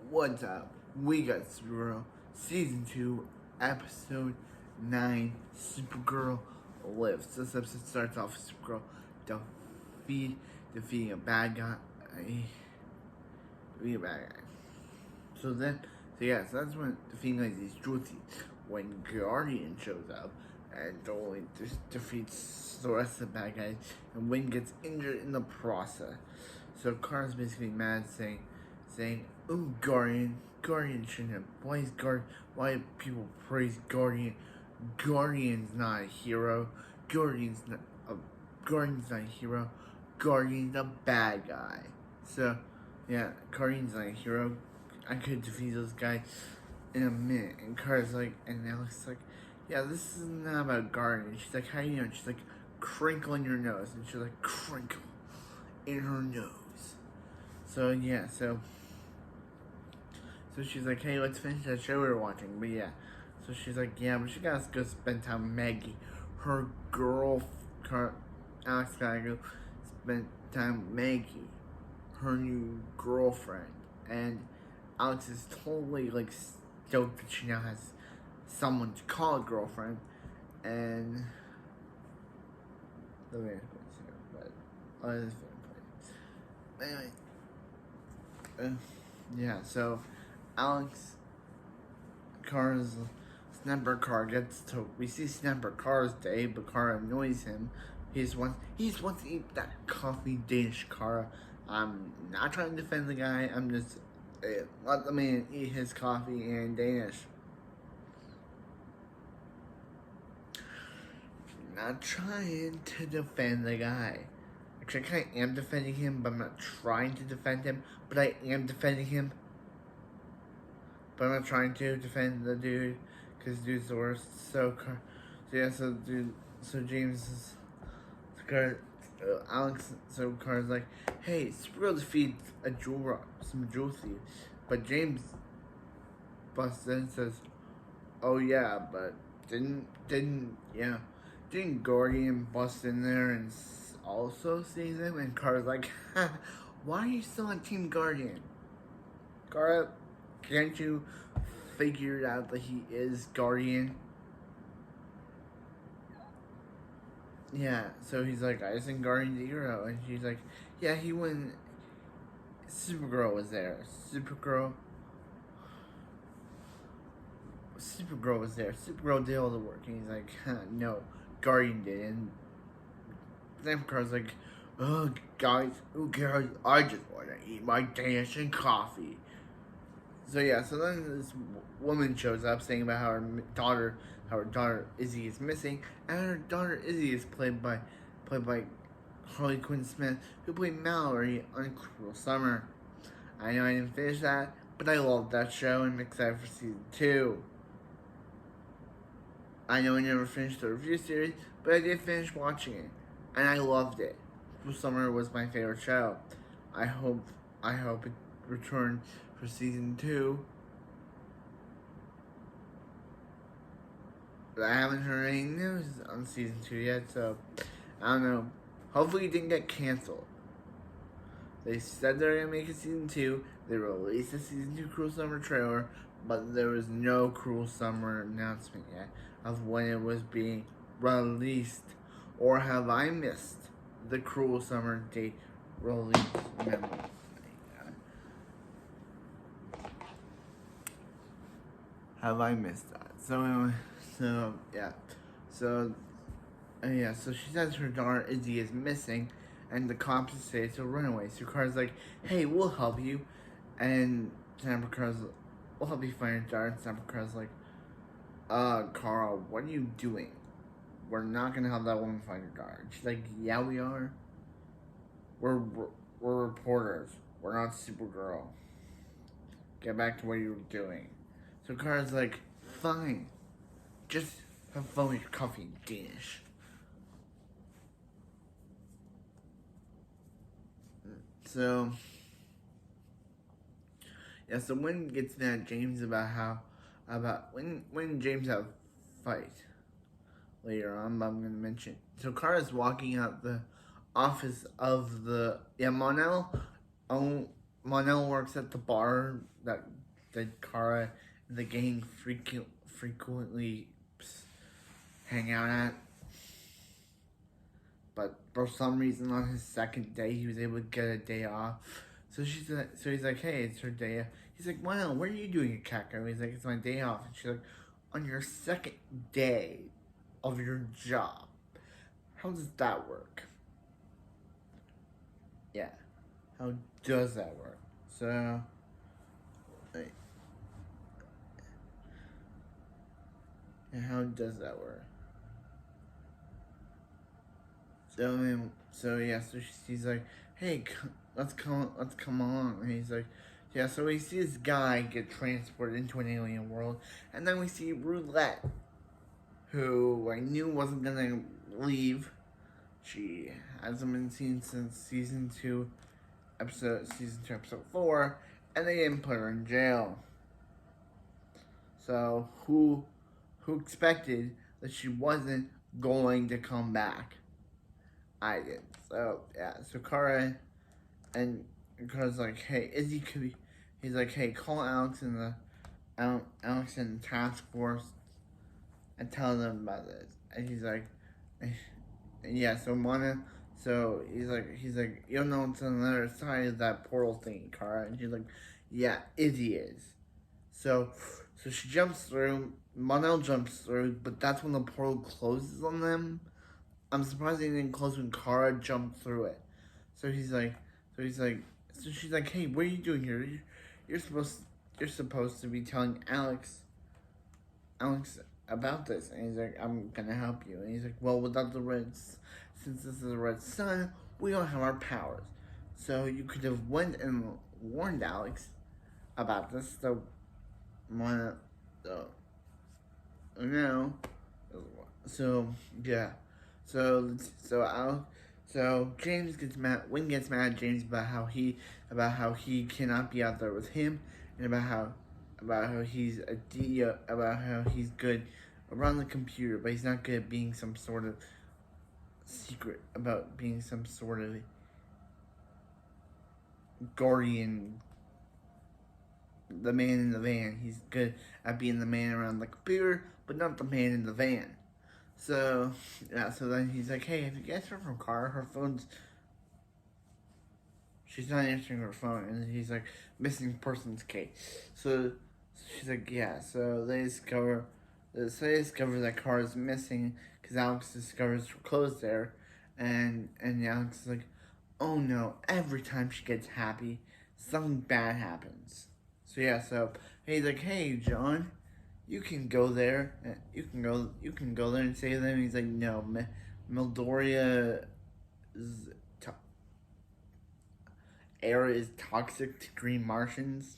What's up? We got Supergirl Season 2, Episode 9, Supergirl Lives. This episode starts off with Supergirl defeating a bad guy. Defeating a bad guy. So that's when defeating like these Juicy. When Guardian shows up and only defeats the rest of the bad guys, and Wynn gets injured in the process. So Kara's basically mad, saying, "Oh, Guardian shouldn't have. Why people praise Guardian? Guardian's not a hero. Guardian's not a hero. Guardian's a bad guy." So, yeah, Guardian's not a hero. I could defeat those guys in a minute. And Kara's like, and Alex is like, "Yeah, this is not about Guardian." She's like, "How do you know?" She's like, "Crinkle in your nose," and she's like, "Crinkle in her nose." So yeah, so she's like, "Hey, let's finish that show we were watching." But yeah, so she's like, "Yeah, but she gotta go spend time with Maggie, her Alex gotta go spend time with Maggie, her new girlfriend." And Alex is totally like stoked that she now has someone to call a girlfriend. And anyway, yeah. So Alex Car's Snapper Car gets to. We see Snapper Car's day, but Kara annoys him. He just wants to eat that coffee dish. Kara, I'm not trying to defend the guy. I'm just let the man eat his coffee in Danish. Not trying to defend the guy. Actually, I kind of am defending him, but I'm not trying to defend him. But I am defending him. But I'm not trying to defend the dude, because dude's the worst. So James is, Alex, so Car's like, "Hey, Supergirl defeats some jewel thieves." But James busts in and says, "Oh yeah, but didn't Guardian bust in there and also save them?" And Kara's like, "Why are you still on Team Guardian? Kara, can't you figure out that he is Guardian?" Yeah, so he's like, "I think Guardian's a hero." And she's like, "Yeah, he wouldn't. Supergirl was there. Supergirl was there. Supergirl did all the work." And he's like, "No, Guardian did." And Car's like, "Oh, guys, who cares? I just want to eat my Danish and coffee." So yeah, so then this woman shows up saying about how her daughter Izzy is missing, and her daughter Izzy is played by Harley Quinn Smith, who played Mallory on Cruel Summer. I know I didn't finish that, but I love that show and I'm excited for season 2. I know I never finished the review series, but I did finish watching it, and I loved it. Cruel Summer was my favorite show. I hope it returns for season 2. But I haven't heard any news on season 2 yet, so I don't know. Hopefully it didn't get canceled. They said they're gonna make a season 2. They released a season 2 Cruel Summer trailer, but there was no Cruel Summer announcement yet of when it was being released. Or have I missed the Cruel Summer date release memo? Have I missed that? So she says her daughter Izzy is missing, and the cops say it's a runaway. So Car's like, "Hey, we'll help you," and Snapper Car's, "We'll help you find your daughter." And Snapper Car's like, "Carl, what are you doing? We're not gonna help that woman find her daughter." She's like, "Yeah, we are. We're reporters. We're not Supergirl. Get back to what you were doing." So Kara's like, "Fine. Just have fun with your coffee in Danish." So yeah, so Wynn gets mad at James about when James have a fight later on, but I'm gonna mention. So Kara's walking out the office of the Monel Monel works at the bar that Kara and the gang frequently hang out at. But for some reason, on his second day, he was able to get a day off. So he's like, hey, it's her day off. He's like, wow, what are you doing at Catco? He's like, it's my day off. And she's like, on your second day of your job, how does that work? Yeah, how does that work? So, like, yeah, how does that work? So she's like, hey, let's come on. And he's like, yeah. So we see this guy get transported into an alien world, and then we see Roulette, who I knew wasn't gonna leave. She hasn't been seen since season 2, episode 4, and they didn't put her in jail. So who expected that she wasn't going to come back? I did. So yeah. So Kara and Kara's like, hey, Izzy could be. He's like, hey, call Alex and the task force and tell them about this. And he's like, yeah. So Mona. So he's like, you'll know what's on the other side of that portal thing, Kara. And she's like, yeah, Izzy is. So she jumps through. Monel jumps through, but that's when the portal closes on them. I'm surprised they didn't close when Kara jumped through it. So she's like, hey, what are you doing here? You're supposed to be telling Alex about this. And he's like, I'm gonna help you. And he's like, well, without since this is the red sun, we don't have our powers. So you could have went and warned Alex about this. So yeah. So James gets mad. Wynn gets mad at James about how he cannot be out there with him, and about how he's about how he's good around the computer, but he's not good at being some sort of secret, about being some sort of guardian. The man in the van. He's good at being the man around the computer, but not the man in the van. So, yeah, so then he's like, hey, have you guys heard from Kara? Her phone's... She's not answering her phone. And he's like, missing persons case. So she's like, yeah. So they discover that Kara's missing because Alex discovers her clothes there. And Alex is like, oh no, every time she gets happy, something bad happens. So yeah, so he's like, hey, John, you can go there. You can go there and save them. And he's like, no, Mildoria's air is toxic to green Martians.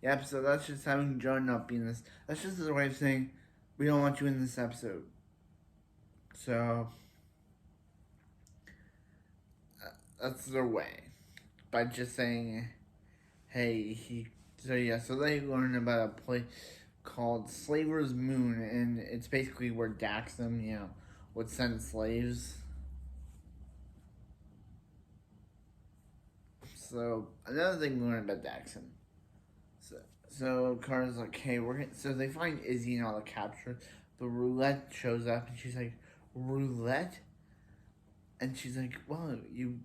Yep, so that's just having John not be in this. That's just his way of saying, we don't want you in this episode. So, that's their way. By just saying, hey, so they learn about a place called Slaver's Moon, and it's basically where Daxam, would send slaves. So, another thing we learned about Daxam. So Kara's like, hey, so they find Izzy and all the capture, but Roulette shows up, and she's like, Roulette? And she's like, well,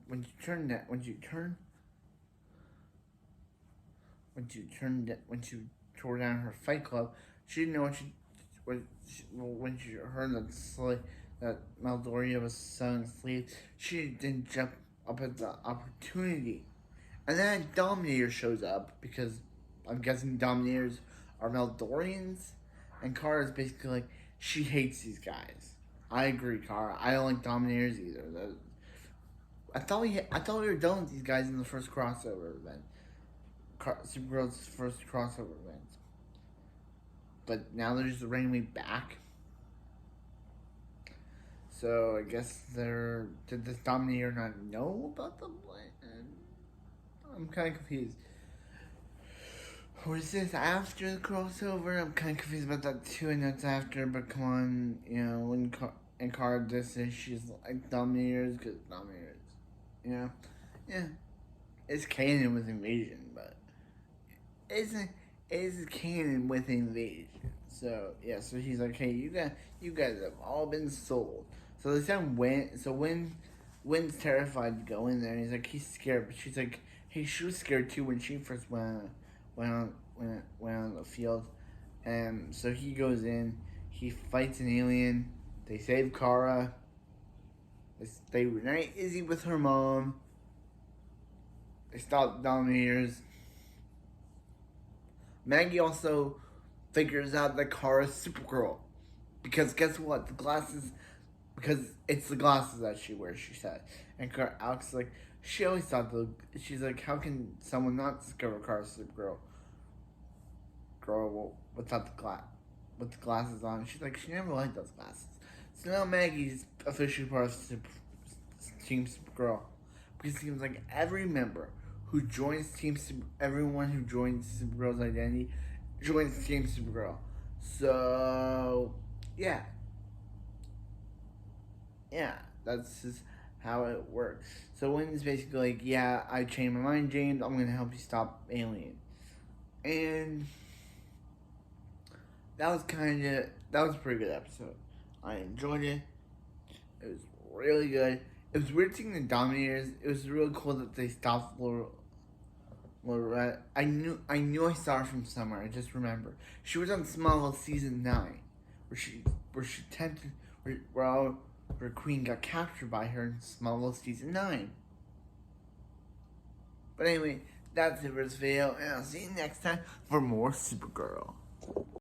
when she tore down her fight club, she didn't know when she heard that Maldoria was selling slaves, she didn't jump up at the opportunity. And then Dominator shows up, because I'm guessing Dominators are Meldorians, and Kara's basically like, she hates these guys. I agree, Kara. I don't like Dominators either. I thought we were done with these guys in the first crossover event. Supergirl's first crossover event. But now they're just randomly back. So I guess did this Dominator not know about them? I'm kind of confused. Or is this after the crossover? I'm kind of confused about that too. I know it's after, but come on, when Kara does this, she's like Dominators, because Dominators, yeah. it's canon with Invasion, but is canon with Invasion. So yeah, so he's like, hey, you guys have all been sold. So they send Win. So Win's terrified to go in there. And he's like, he's scared, but she's like, hey, she was scared too when she first went on the field. And so he goes in. He fights an alien. They save Kara. They reunite Izzy with her mom. They stop the Dominators. Maggie also figures out that Kara's Supergirl. Because guess what? Because it's the glasses that she wears, she said. And Alex is like, she always thought she's like, how can someone not discover Kara's Supergirl? Girl, without with the glasses on. She's like, she never liked those glasses. So now Maggie's officially part of Team Supergirl. Because it seems like everyone who joins Supergirl's identity joins Team Supergirl. So, yeah. Yeah, that's just how it works. So Wynn's basically like, yeah, I changed my mind, James. I'm going to help you stop Alien. And that was a pretty good episode. I enjoyed it. It was really good. It was weird seeing the Dominators. It was really cool that they stopped Lorette. I knew I saw her from somewhere. I just remember she was on Smallville season 9, where Queen got captured by her in Smallville season 9. But anyway, that's it for this video, and I'll see you next time for more Supergirl.